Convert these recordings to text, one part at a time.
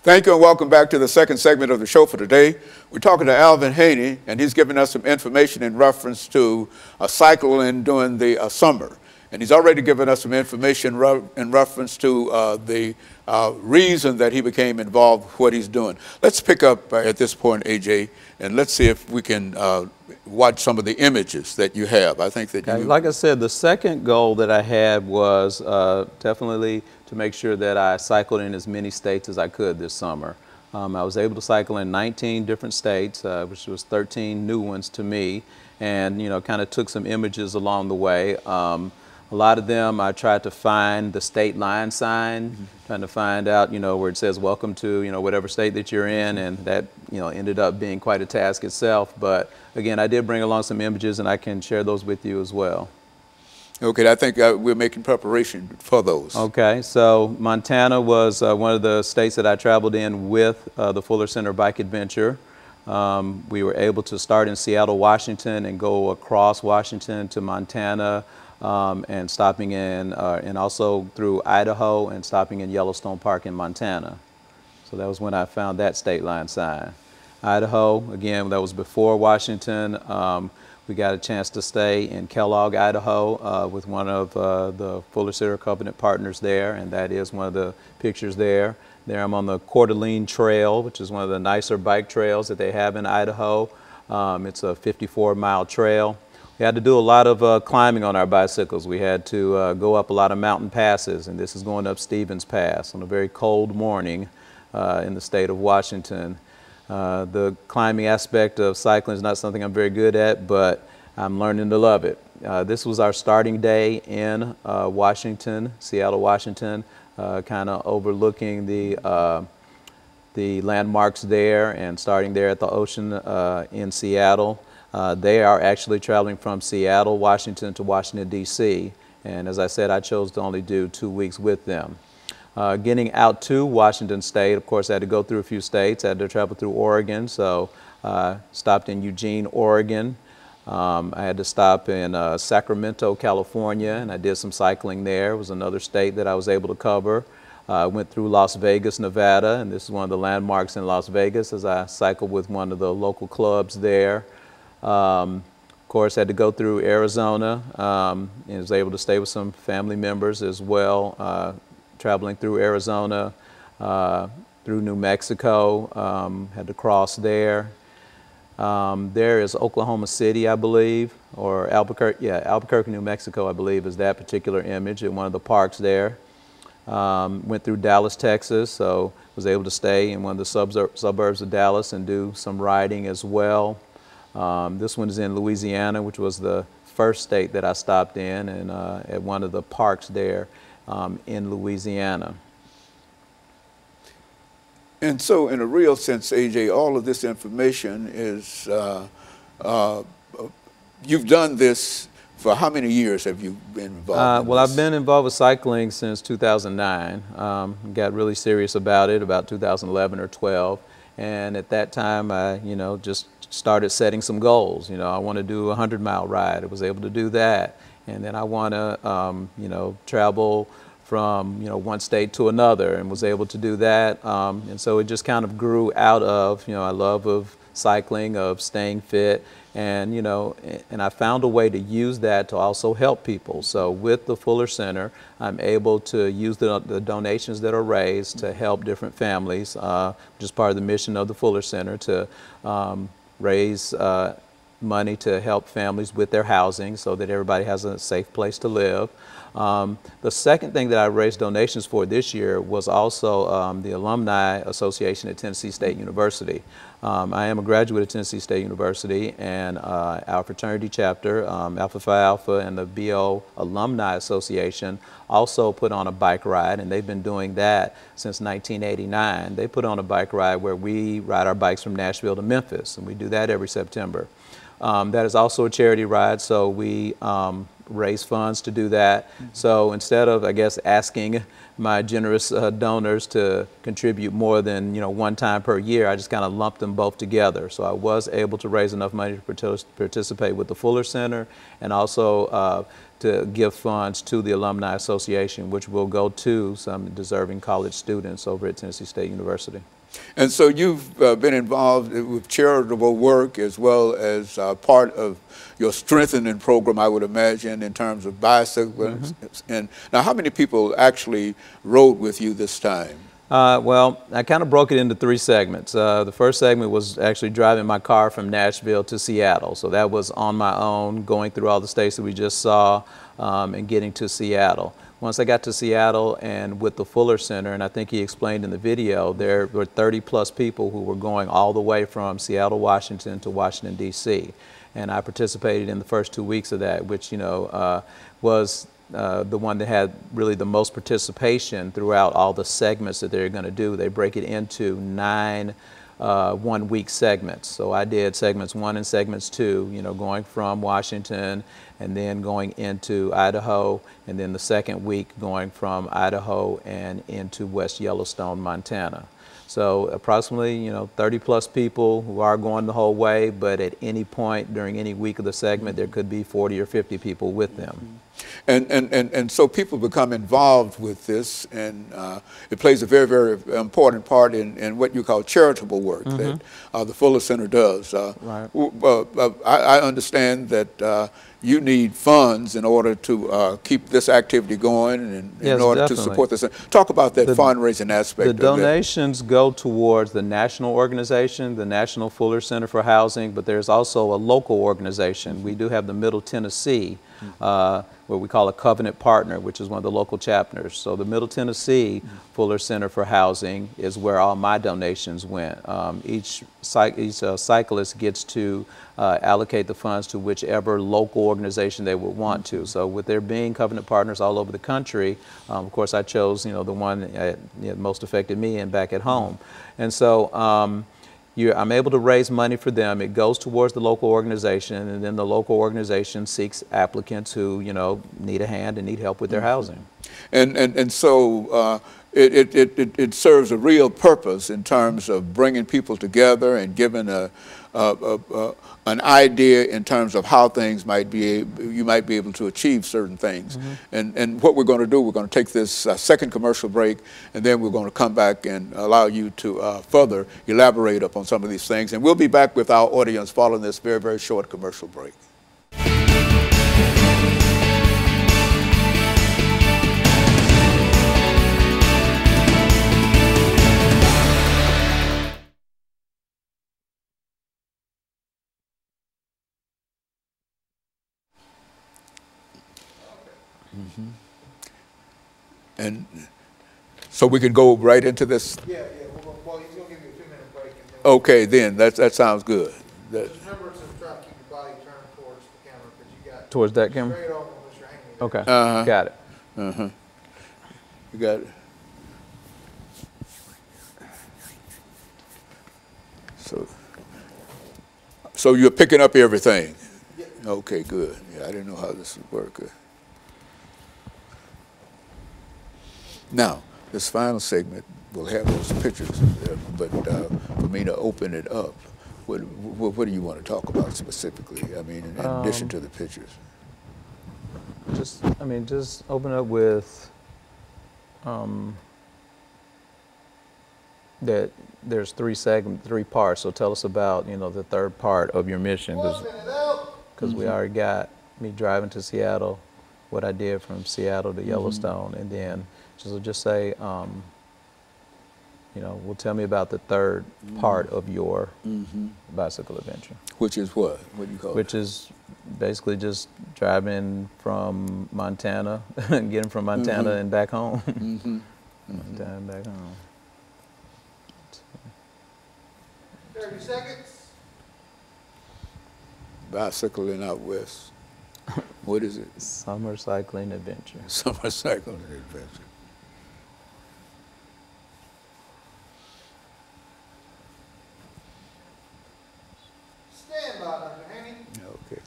Thank you and welcome back to the second segment of the show for today. We're talking to Alvin Haney, and he's giving us some information in reference to cycling during the summer. And he's already given us some information in reference to the reason that he became involved with what he's doing. Let's pick up at this point, AJ, and let's see if we can watch some of the images that you have. I think that like I said, the second goal that I had was definitely to make sure that I cycled in as many states as I could this summer. I was able to cycle in 19 different states, which was 13 new ones to me, and kind of took some images along the way. A lot of them I tried to find the state line sign, trying to find out, where it says welcome to, whatever state that you're in, and that, ended up being quite a task itself. But again, I did bring along some images and I can share those with you as well. Okay, I think we're making preparation for those. Okay, so Montana was one of the states that I traveled in with the Fuller Center Bike Adventure. We were able to start in Seattle, Washington and go across Washington to Montana, and stopping in, and also through Idaho and stopping in Yellowstone Park in Montana. So that was when I found that state line sign. Idaho, again, that was before Washington. We got a chance to stay in Kellogg, Idaho, with one of the Fuller Center Covenant partners there, and that is one of the pictures there. There I'm on the Coeur d'Alene Trail, which is one of the nicer bike trails that they have in Idaho. It's a 54-mile trail. We had to do a lot of climbing on our bicycles. We had to go up a lot of mountain passes, and this is going up Stevens Pass on a very cold morning in the state of Washington. The climbing aspect of cycling is not something I'm very good at, but I'm learning to love it. This was our starting day in Washington, Seattle, Washington, kind of overlooking the landmarks there and starting there at the ocean in Seattle. They are actually traveling from Seattle, Washington to Washington, D.C. And as I said, I chose to only do 2 weeks with them. Getting out to Washington State, of course, I had to go through a few states. I had to travel through Oregon, so stopped in Eugene, Oregon. I had to stop in Sacramento, California, and I did some cycling there. It was another state that I was able to cover. Went through Las Vegas, Nevada, and this is one of the landmarks in Las Vegas as I cycled with one of the local clubs there. Of course, I had to go through Arizona and was able to stay with some family members as well, traveling through Arizona, through New Mexico, had to cross there. There is Oklahoma City, I believe, or Albuquerque, yeah, Albuquerque, New Mexico, I believe, is that particular image in one of the parks there. Went through Dallas, Texas, so was able to stay in one of the suburbs of Dallas and do some riding as well. This one is in Louisiana, which was the first state that I stopped in, and at one of the parks there in Louisiana. And so in a real sense, AJ, all of this information is, you've done this for how many years have you been involved in well, this? I've been involved with cycling since 2009. Got really serious about it about 2011 or 12. And at that time, I, just started setting some goals. I want to do a 100-mile ride. I was able to do that. And then I want to, travel from, one state to another, and was able to do that. And so it just kind of grew out of, a love of cycling, of staying fit. And, and I found a way to use that to also help people. So with the Fuller Center, I'm able to use the donations that are raised to help different families, which is part of the mission of the Fuller Center, to raise money to help families with their housing so that everybody has a safe place to live. The second thing that I raised donations for this year was also the Alumni Association at Tennessee State University. I am a graduate of Tennessee State University, and our fraternity chapter, Alpha Phi Alpha, and the BO Alumni Association also put on a bike ride, and they've been doing that since 1989. They put on a bike ride where we ride our bikes from Nashville to Memphis, and we do that every September. That is also a charity ride, so we raise funds to do that. So instead of, I guess, asking my generous donors to contribute more than, one time per year, I just kind of lumped them both together. So I was able to raise enough money to participate with the Fuller Center, and also to give funds to the Alumni Association, which will go to some deserving college students over at Tennessee State University. And so you've been involved with charitable work as well as part of your strengthening program, I would imagine, in terms of bicycles. And now, how many people actually rode with you this time? Well, I kind of broke it into three segments. The first segment was actually driving my car from Nashville to Seattle. So that was on my own, going through all the states that we just saw and getting to Seattle. Once I got to Seattle and with the Fuller Center, and I think he explained in the video, there were 30 plus people who were going all the way from Seattle, Washington to Washington, D.C. And I participated in the first 2 weeks of that, which, was the one that had really the most participation throughout all the segments that they're going to do. They break it into 9 1-week segments. So I did segments 1 and segments 2, going from Washington and then going into Idaho, and then the second week going from Idaho and into West Yellowstone, Montana. So approximately, 30 plus people who are going the whole way, but at any point during any week of the segment, there could be 40 or 50 people with them. And so people become involved with this, and it plays a very, very important part in what you call charitable work that the Fuller Center does. Right. I understand that you need funds in order to keep this activity going and in order definitely. to support this. Talk about that fundraising aspect of it. The donations go towards the national organization, the National Fuller Center for Housing, but there's also a local organization. We do have the Middle Tennessee, what we call a covenant partner, which is one of the local chapters. So the Middle Tennessee Fuller Center for Housing is where all my donations went. Each cyclist gets to allocate the funds to whichever local organization they would want to. So with there being covenant partners all over the country, of course I chose the one that most affected me and back at home. And so I'm able to raise money for them. It goes towards the local organization, and then the local organization seeks applicants who need a hand and need help with their housing. And so it serves a real purpose in terms of bringing people together and giving an idea in terms of how things you might be able to achieve certain things. And what we're going to do, we're going to take this second commercial break, and then we're going to come back and allow you to further elaborate upon some of these things. And we'll be back with our audience following this very, very short commercial break. And so we can go right into this? Yeah. Well, he's going to give you a 2-minute break. And then Okay, then. That sounds good. just remember to try to keep your body turned towards the camera, because you got Towards that camera? straight on Mr. Haney. Okay, got it. You got it. So you're picking up everything? Yeah. Okay, good. Yeah, I didn't know how this would work. Now, this final segment will have those pictures, but for me to open it up, what do you want to talk about specifically? I mean, in addition to the pictures. Just open up with that there's 3 parts. So tell us about, the third part of your mission, because we already got me driving to Seattle, what I did from Seattle to Yellowstone, and then just say, well, tell me about the third part of your bicycle adventure. Which is what? What do you call it? Which is basically just driving from Montana, getting from Montana and back home. Montana and back home. 30 seconds. Bicycling out west. What is it? Summer cycling adventure. Summer cycling adventure. Stand by, Dr. Haney. Okay.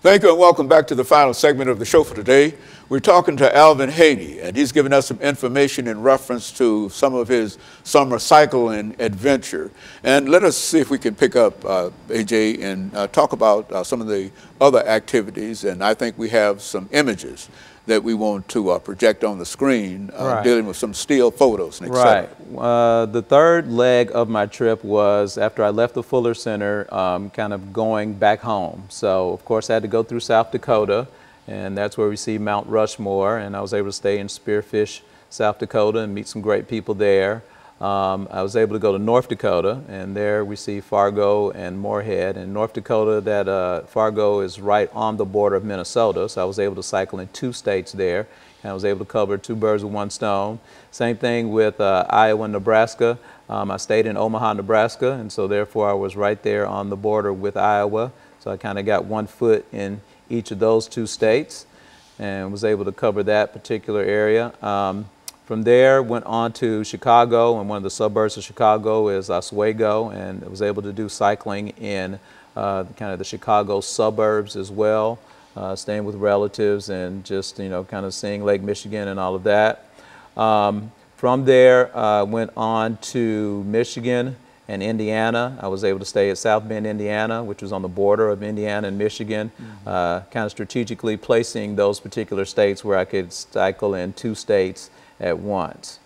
Thank you and welcome back to the final segment of the show for today. We're talking to Alvin Haney, and he's giving us some information in reference to some of his summer cycling adventure. And let us see if we can pick up, AJ, and talk about some of the other activities. And I think we have some images that we want to project on the screen, dealing with some still photos and et cetera. Right. The third leg of my trip was after I left the Fuller Center, kind of going back home. So, of course, I had to go through South Dakota, and that's where we see Mount Rushmore, and I was able to stay in Spearfish, South Dakota, and meet some great people there. I was able to go to North Dakota, and there we see Fargo and Moorhead. In North Dakota, that Fargo is right on the border of Minnesota, so I was able to cycle in 2 states there, and I was able to cover 2 birds with 1 stone. Same thing with Iowa and Nebraska. I stayed in Omaha, Nebraska, and so therefore I was right there on the border with Iowa, so I kind of got 1 foot in each of those 2 states and was able to cover that particular area. From there, went on to Chicago, and one of the suburbs of Chicago is Oswego, and I was able to do cycling in kind of the Chicago suburbs as well, staying with relatives and just, kind of seeing Lake Michigan and all of that. From there, went on to Michigan and Indiana. I was able to stay at South Bend, Indiana, which was on the border of Indiana and Michigan, kind of strategically placing those particular states where I could cycle in 2 states at once.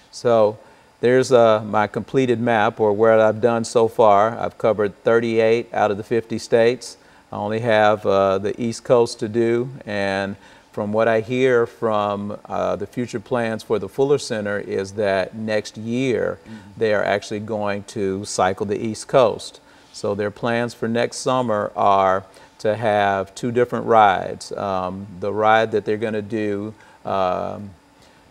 So there's my completed map, or where I've done so far. I've covered 38 out of the 50 states. I only have the East Coast to do, and from what I hear from the future plans for the Fuller Center is that next year they are actually going to cycle the East Coast. So their plans for next summer are to have 2 different rides. The ride that they're going to do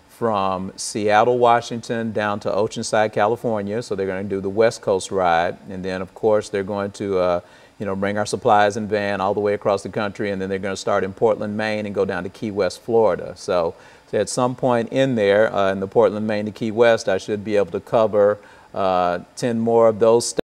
from Seattle, Washington down to Oceanside, California. So they're going to do the West Coast ride, and then of course they're going to bring our supplies in van all the way across the country, and then they're going to start in Portland, Maine and go down to Key West, Florida. So at some point in there, in the Portland, Maine to Key West, I should be able to cover 10 more of those states.